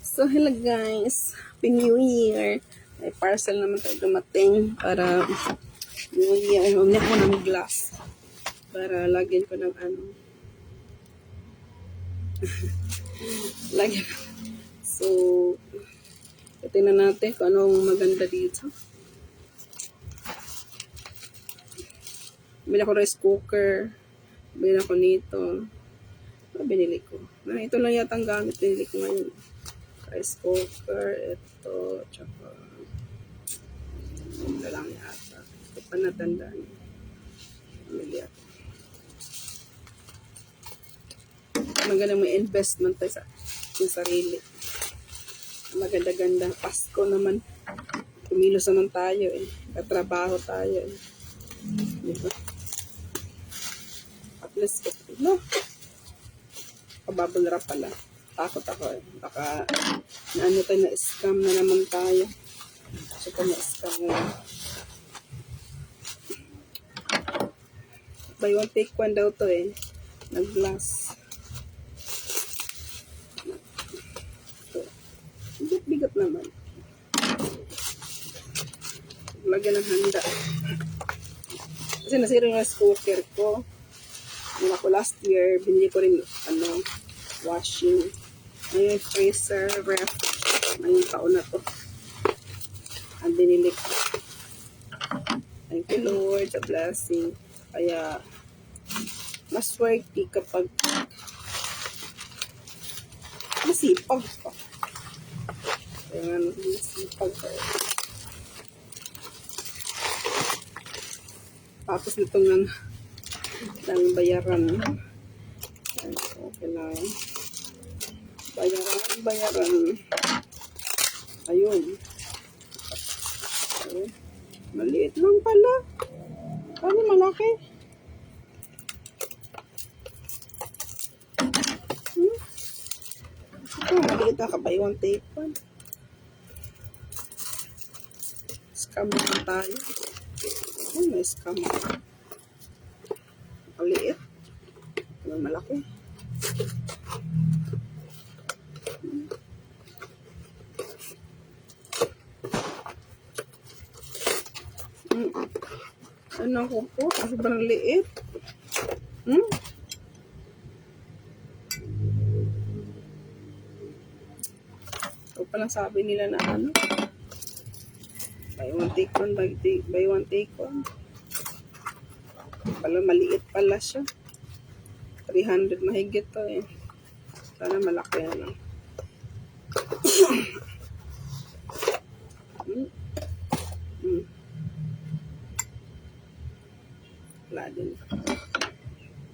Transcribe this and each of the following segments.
So, hello guys. Happy New Year. May parcel naman tayo dumating para New Year. Huwag niya ko ng glass. Para lagyan ko ng ano. Lagyan. So, tingnan natin kung anong maganda dito. Bili ako rice cooker. Bili ako nito. Ano binili ko? Ito lang yata ang gamit binili ko ngayon. Rice cooker, ito, tsaka ito lang yata. Ito pa natandaan. Bili ako. Maganda may investment tayo sa sarili. Maganda-ganda. Pasko naman. Kumilos naman tayo eh. Katrabaho tayo eh. Diba? At least, no? Kababble wrap pala. Takot ako eh. Baka naano tayo na scam na naman tayo. So, na scam ngayon. Buy one take one daw to eh. Nag-glass. Bigat naman. Lagyan ng handa. Kasi nasira yung rice cooker ko. Nung ako last year, binili ko rin washing. Ngayon, freezer, ref. Ngayong taon na to. Ang binili ko. Thank you Lord, the blessing. Kaya, mas worthy kapag masipag pa. Kaya masipag pa. Tapos nitong ng bayaran. Okay lang. Bayaran. Ayun. Okay. Maliit lang pala. Paano malaki? Ito, maliit na kabaywan tape pa. Scam naman tayo. Oh, may scam. Maliit. Malaki. Ano ko po? Sobrang liit. So, palang sabi nila na ano? Buy one take one, buy one take one. Pala maliit pala siya. 300 mahigit to eh. Sana malaki na. Wala din.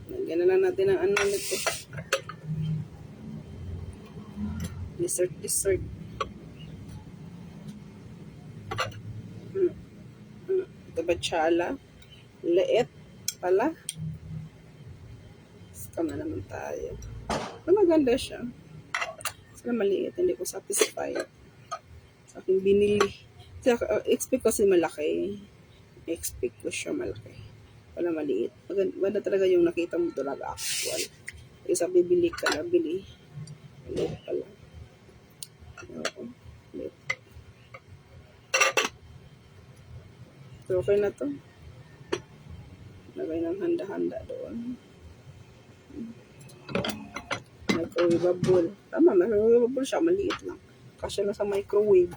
Lagyan na lang natin ang ano nito. Dessert. Ito ba tsala? Liit pala. Scam na naman tayo. Pero maganda siya. Sana maliit. Hindi ko satisfied sa aking binili. Expect ko kasi malaki. Expect ko siya malaki. Wala maliit. Maganda talaga yung nakita mo talaga actual. Isa bibili ka na, bili. Maliit pala. Maliit. So, okay na to. Lagay ng handa-handa doon. Microwavable. Tama, microwavable siya. Maliit lang. Kasi na sa microwave.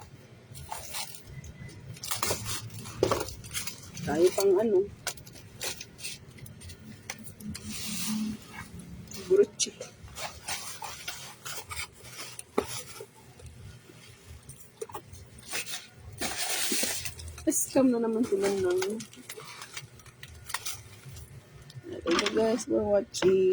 Tayo pang ano. Buruchi. Scam na naman sila ng. Thank you guys for watching.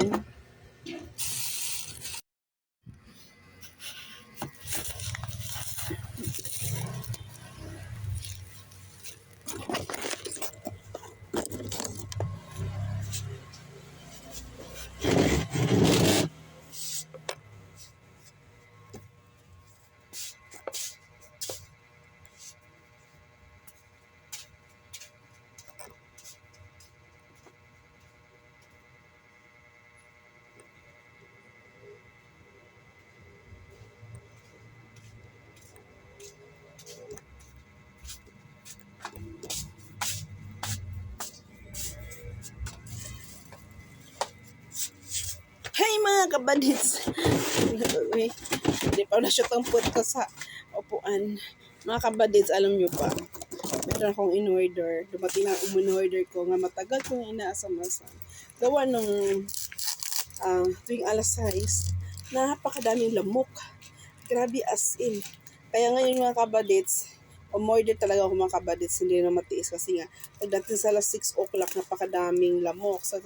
kabadits. Uy, hindi pa na-shoot ang put ko sa upuan. Mga kabadits, alam nyo ba? Meron akong in-order. Dumating na ang in-order ko nga matagal kong inaasam-asam. Gawa nung tuwing alas 6, napakadaming lamok. Grabe as in. Kaya ngayon mga kabadits, umorder talaga ako mga kabadits, hindi na matiis kasi nga, pagdating sa alas 6 o'clock, napakadaming lamok. So,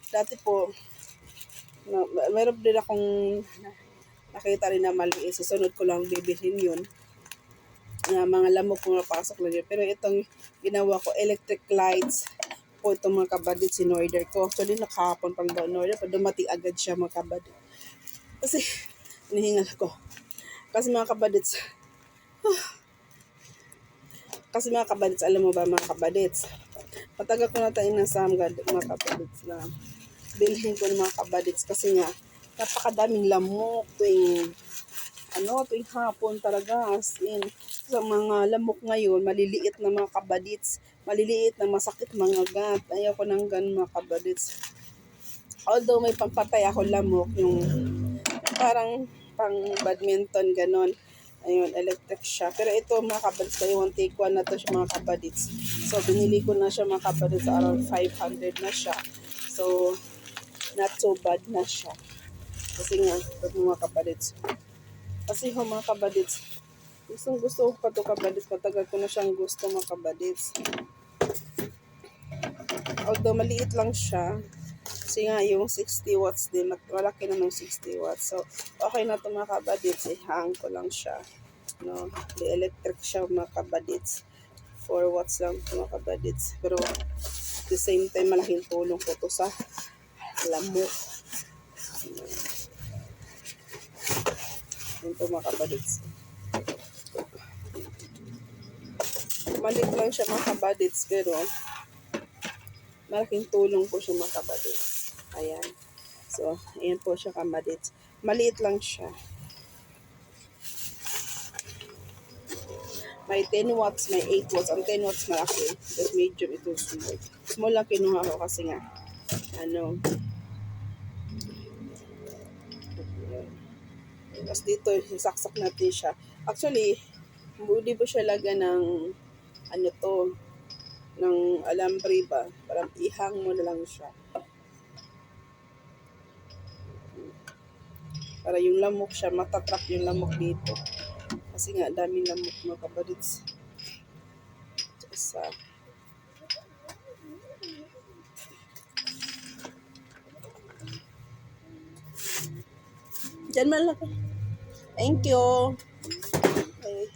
dati po, meron din akong nakita rin na maliit. Susunod ko lang bibilhin yun. Mga lamok kung napasok lang yun. Pero itong ginawa ko, electric lights po itong mga kabadits in order ko. Actually, nakahapon pang ba in order, pa dumating agad siya mga kabadits. Kasi, hinihingal ko. Kasi mga kabadits, alam mo ba mga kabadits, matagal ko na tayo nasam mga kabadits na bilhin ko ng mga kabadits kasi nga, napakadaming lamok tuwing hapon talaga as in. Sa mga lamok ngayon, maliliit na mga kabadits, maliliit na masakit mga gat. Ayaw ko ng ganun mga kabadits. Although may pampatay ako lamok, yung parang pang badminton ganon. Ayun, electric siya. Pero ito mga kabadits, kaya one take one na to siya mga kabadits. So, binili ko na siya mga kabadits, around 500 na siya. So, not so bad na siya. Kasi nga, mga kabadits. Kasi mga kabadits, gusto ko pa ito kabadits. Matagal ko na siyang gusto mga kabadits. Although maliit lang siya. Kasi nga yung 60 watts din. Malaki naman yung 60 watts. So, okay na ito mga kabadits. I-hang ko lang siya. No? The electric siya mga kabadits. 4 watts lang ito mga kabadits. Pero, at the same time, malaking tulong ko ito sa lamok. Ito mga kabadits. Maliit lang siya mga kabadits, pero malaking tulong po siya mga kabadits. Ayan. So, ayan po siya kabadits. Maliit lang siya. May 10 watts, may 8 watts. Ang 10 watts malaki. But medium ito small. Small lang kinuha ko kasi nga, tapos dito, saksak natin siya. Actually, hindi po siya lagyan ng ng alambre ba? Parang ihang mo na lang siya. Para yung lamok siya, matatrap yung lamok dito. Kasi nga, daming lamok mga kabadits. Sa Diyan man lang. Thank you. Okay.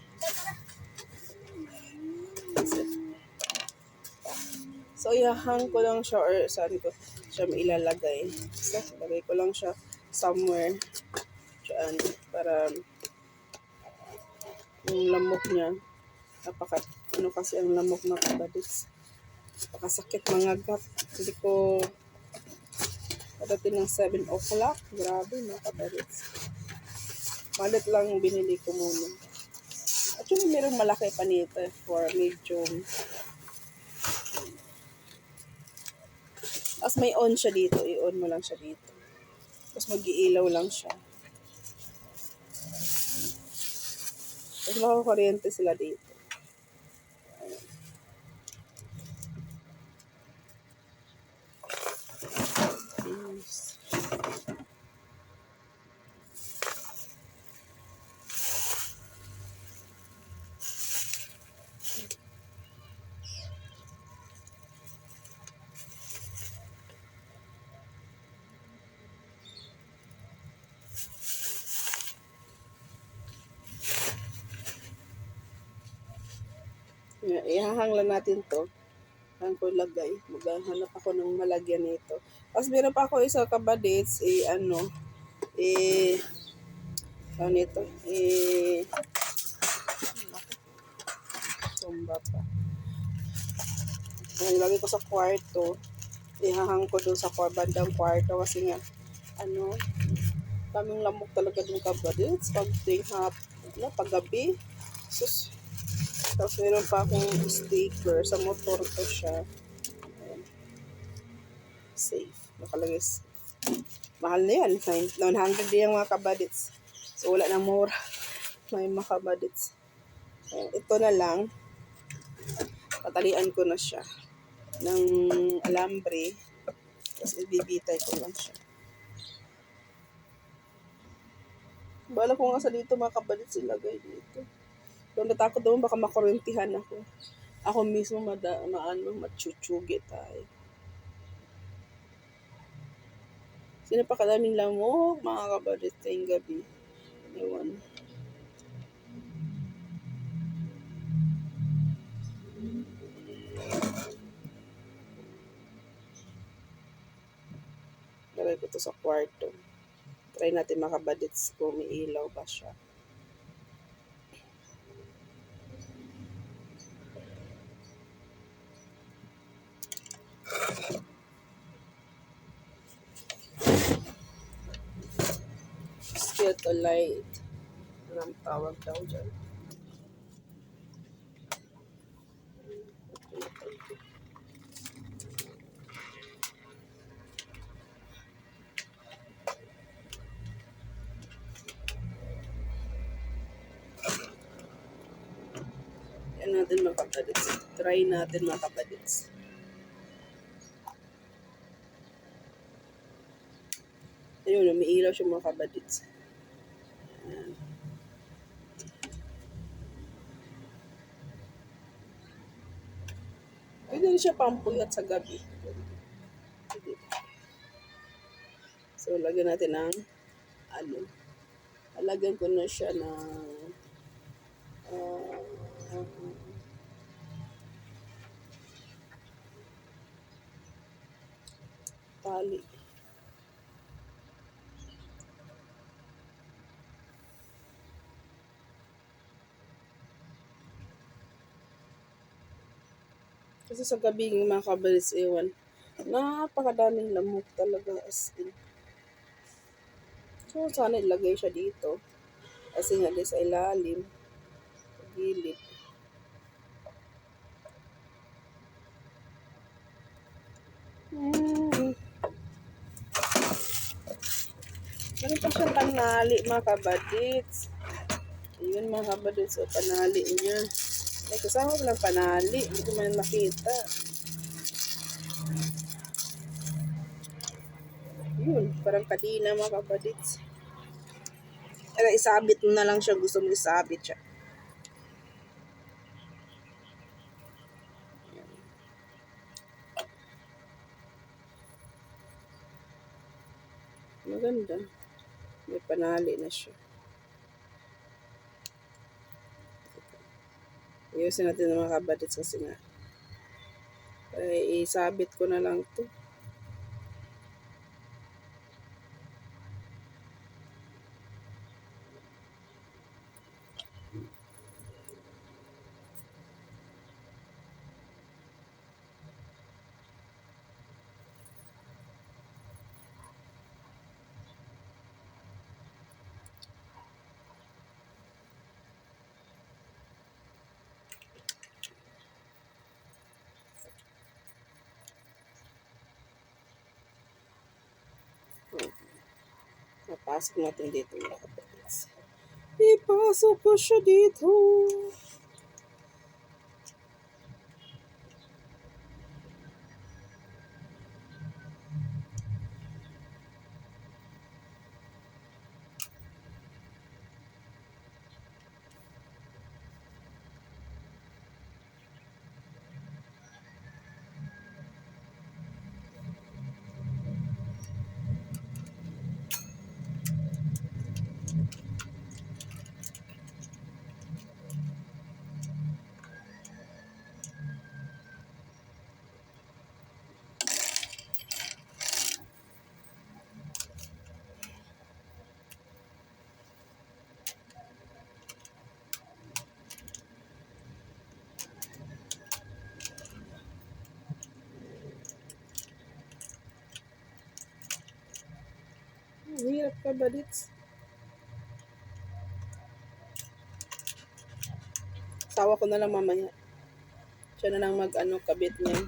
So, ihahang ko lang siya or saan ko siya mailalagay. So, lagay ko lang siya somewhere dyan para yung lamok niya kasi ang lamok mga kabadits. Napakasakit mga gat. Hindi ko padating ng 7 o'clock. Grabe mga kabadits. Malit lang binili ko muna. Actually, mayroong malaki pa nito for medium. Tapos may on siya dito. I-on mo lang siya dito. Tapos mag-iilaw lang siya. Tapos makakuryente sila dito. Yes. Ihahang lang natin to. Hang ko lagay. Maghanap ako ng malagyan nito. Tapos meron pa ako isa kabadits. Tumba pa. Ilagay ko sa kwarto. Ihahang ko doon sa bandang kwarto kasi nga, kaming lamok talaga dun kabadits. Paggabi. Sus. Tapos meron pa akong sticker sa motor ko siya. Ayan. Safe. Nakalagay safe. Mahal na yan. 900 yung mga kabadits. So, wala nang mura. May mga kabadits. Ito na lang. Patalian ko na siya ng alambre. Tapos ibibitay ko lang siya. Bala ko nga sa dito mga kabadits ilagay dito. Kung natakot naman baka makurentihan ako. Ako mismo matsutsugit tayo. Sino pa kadaming lamok mga kabadits tayong gabi. Ewan. Lagay ko to sa kwarto. Try natin mga kabadits kung may ilaw ba siya. Skill to light. Anong tawag daw dyan? Yan natin mga kabadits. Try natin mga kabadits. Ayun, umiilaw siya mga kabadits. Ayan. Pwede rin siya pampuyat sa gabi. So, lagyan natin ng lagyan ko na siya ng tali. Kasi sa gabi yung mga kabadits, ewan, napakadaming lamok talaga as in. So, sana ilagay siya dito. Kasi nga sa ilalim, sa gilid. Meron pa siyang panali mga kabadits. Ayun mga kabadits, o panali niya. May kasama ko lang panali. Hindi ko man makita. Yun, parang kadina mga kabadits. Kaya isabit mo na lang siya. Gusto mo isabit siya. Maganda. May panali na siya. Ayusin natin ng mga kabadits kasi nga. Kaya isabit ko na lang to. Napasok natin dito mga kapatid. Ipasok ko siya dito. Hirap ka badits. Sawa ko na lang mamaya. Siya na lang kabit niya.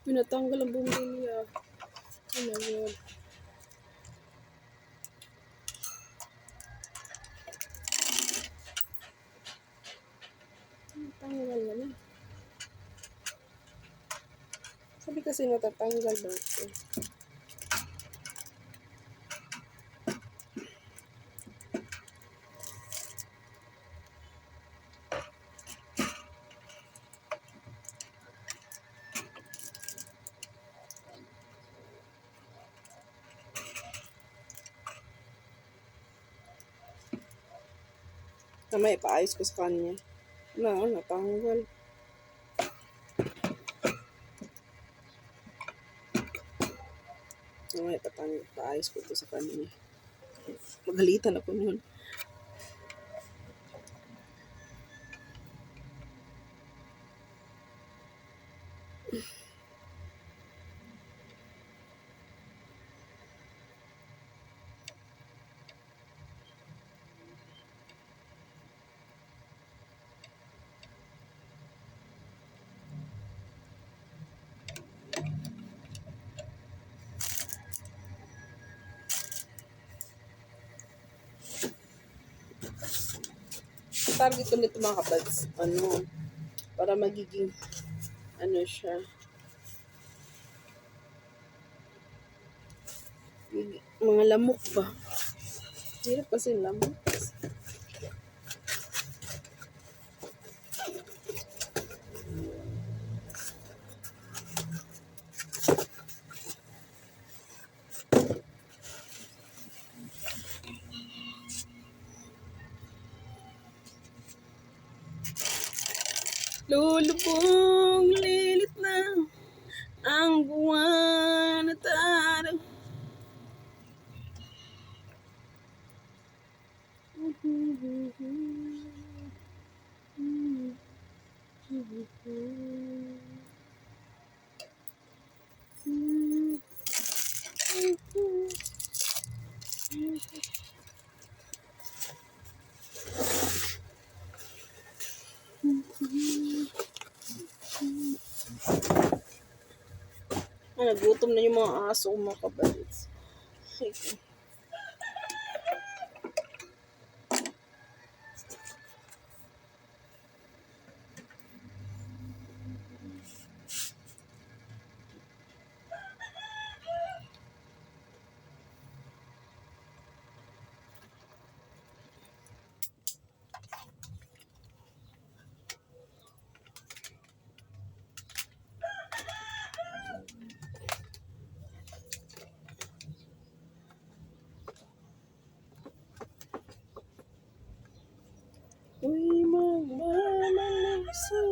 Pinatanggal ang bumilya. Oh my God. Tanggal na na. Sabi kasi natatanggal daw ito. May paayos ko sa kanya. Natanggal. May paayos ko ito sa kanya. Magalitan ako nun. Target ko nito mga kapads, para magiging, siya, mga lamok ba? Hirap kasi lamok. Lulubong lilit na ang buwan at araw. Nagutom na yung mga aso mga kabalits. Uy, magmamalang sa